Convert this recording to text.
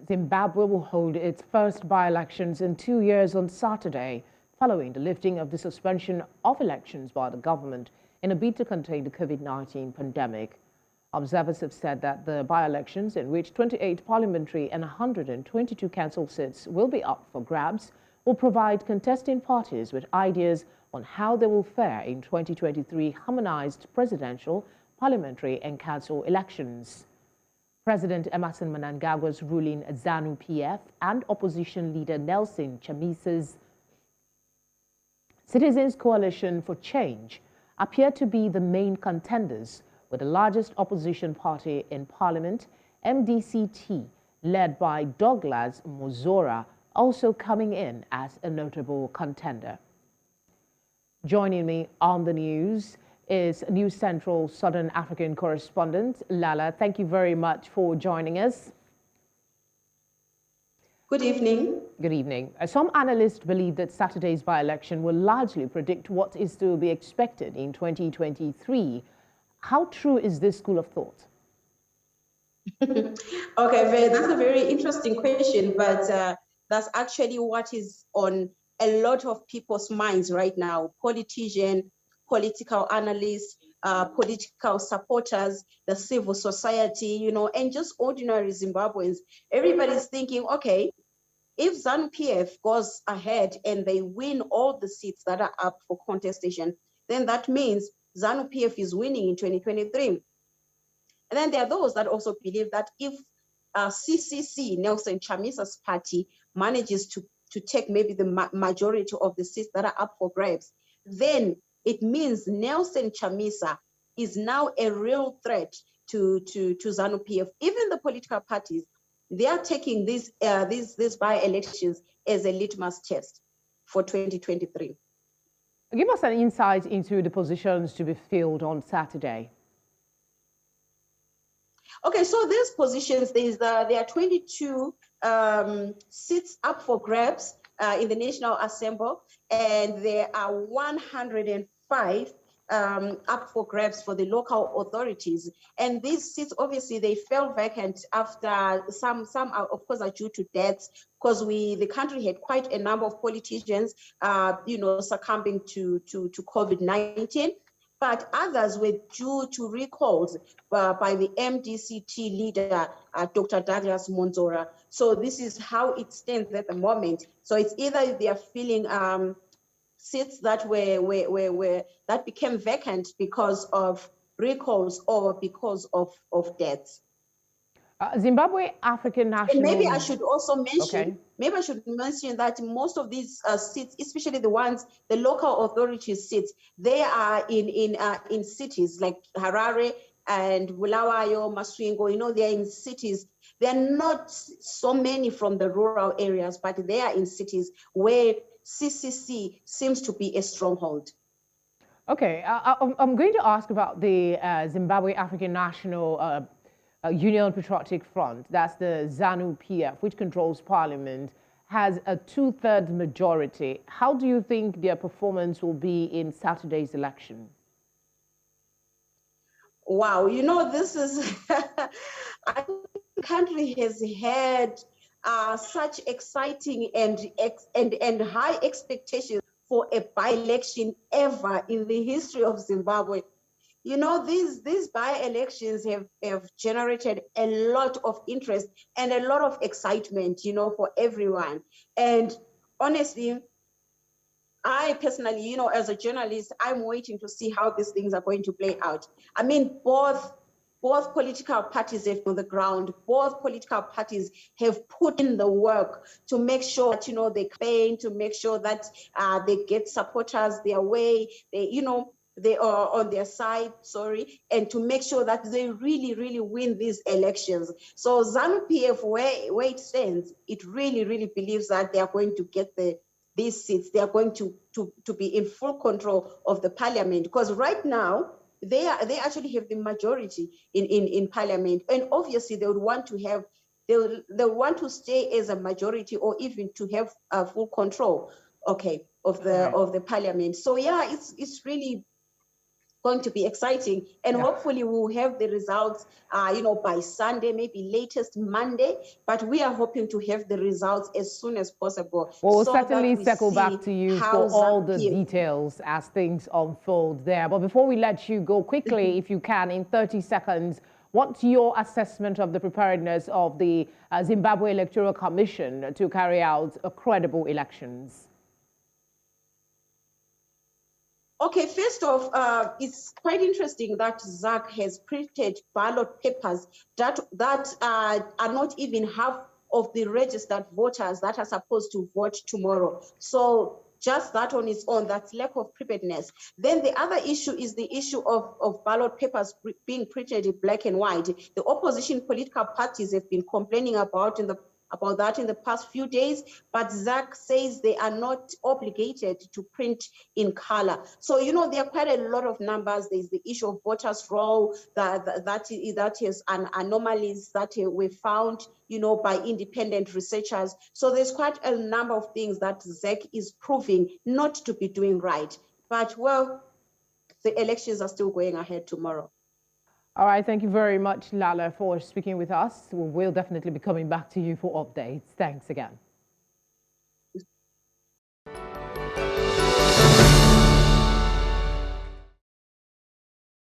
Zimbabwe will hold its first by-elections in 2 years on Saturday, following the lifting of the suspension of elections by the government in a bid to contain the Covid-19 pandemic. Observers have said that the by-elections, in which 28 parliamentary and 122 council seats will be up for grabs, will provide contesting parties with ideas on how they will fare in 2023 harmonized presidential, parliamentary and council elections. President Emmerson Mnangagwa's ruling ZANU-PF and opposition leader Nelson Chamisa's Citizens Coalition for Change appear to be the main contenders, with the largest opposition party in parliament, MDC-T, led by Douglas Mwonzora, also coming in as a notable contender. Joining me on the news is News Central Southern African correspondent Lallah. Thank you very much for joining us. Good evening. Good evening. Some analysts believe that Saturday's by-election will largely predict what is to be expected in 2023. How true is this school of thought? Okay, that's a very interesting question, but that's actually what is on a lot of people's minds right now. Politicians, political analysts, political supporters, the civil society, and just ordinary Zimbabweans. Everybody's thinking, okay, if ZANU-PF goes ahead and they win all the seats that are up for contestation, then that means ZANU-PF is winning in 2023. And then there are those that also believe that if CCC, Nelson Chamisa's party, manages to take maybe the majority of the seats that are up for grabs, then it means Nelson Chamisa is now a real threat to ZANU-PF. Even the political parties, they are taking these by-elections as a litmus test for 2023. Give us an insight into the positions to be filled on Saturday. Okay, so these positions, there are 22 seats up for grabs in the National Assembly, and there are 105 up for grabs for the local authorities. And these seats, obviously, they fell vacant after some are, of course, are due to deaths, because the country had quite a number of politicians, succumbing to COVID-19. But others were due to recalls by the MDC-T leader, Dr. Douglas Mwonzora. So this is how it stands at the moment. So it's either they are filling seats that that became vacant because of recalls or because of deaths. Zimbabwe African National. And maybe I should also mention. Okay. Maybe I should mention that most of these seats, especially the local authority seats, they are in cities like Harare and Bulawayo, Masvingo. They are in cities. They are not so many from the rural areas, but they are in cities where CCC seems to be a stronghold. Okay, I'm going to ask about the Zimbabwe African National Union Patriotic Front. That's the ZANU-PF, which controls parliament, has a 2/3 majority. How do you think their performance will be in Saturday's election? Wow, this is I think the country has had such exciting and high expectations for a by-election ever in the history of Zimbabwe. These by-elections have generated a lot of interest and a lot of excitement, for everyone. And honestly, I personally, as a journalist, I'm waiting to see how these things are going to play out. I mean, both political parties have on the ground. Both political parties have put in the work to make sure that, they campaign, to make sure that they get supporters their way, they are on their side, and to make sure that they really, really win these elections. So ZANU-PF, where it stands, it really, really believes that they are going to get these seats. They are going to be in full control of the parliament, because right now they actually have the majority in parliament, and obviously they would want to have they want to stay as a majority, or even to have full control, of the parliament. So yeah, it's really going to be exciting, and hopefully we'll have the results, by Sunday, maybe latest Monday. But we are hoping to have the results as soon as possible. Well, we'll so certainly that we circle back see to you how for all the ZANU-PF details as things unfold there. But before we let you go, quickly, if you can, in 30 seconds, what's your assessment of the preparedness of the Zimbabwe Electoral Commission to carry out credible elections? Okay, first off, it's quite interesting that ZAC has printed ballot papers that are not even half of the registered voters that are supposed to vote tomorrow. So just that on its own, that's lack of preparedness. Then the other issue is the issue of ballot papers being printed in black and white. The opposition political parties have been complaining about that in the past few days, but ZAC says they are not obligated to print in color. So, there are quite a lot of numbers. There's the issue of voters' roll, that is an anomalies that were found, by independent researchers. So there's quite a number of things that ZAC is proving not to be doing right. But, well, the elections are still going ahead tomorrow. All right, thank you very much, Lallah, for speaking with us. We'll definitely be coming back to you for updates. Thanks again.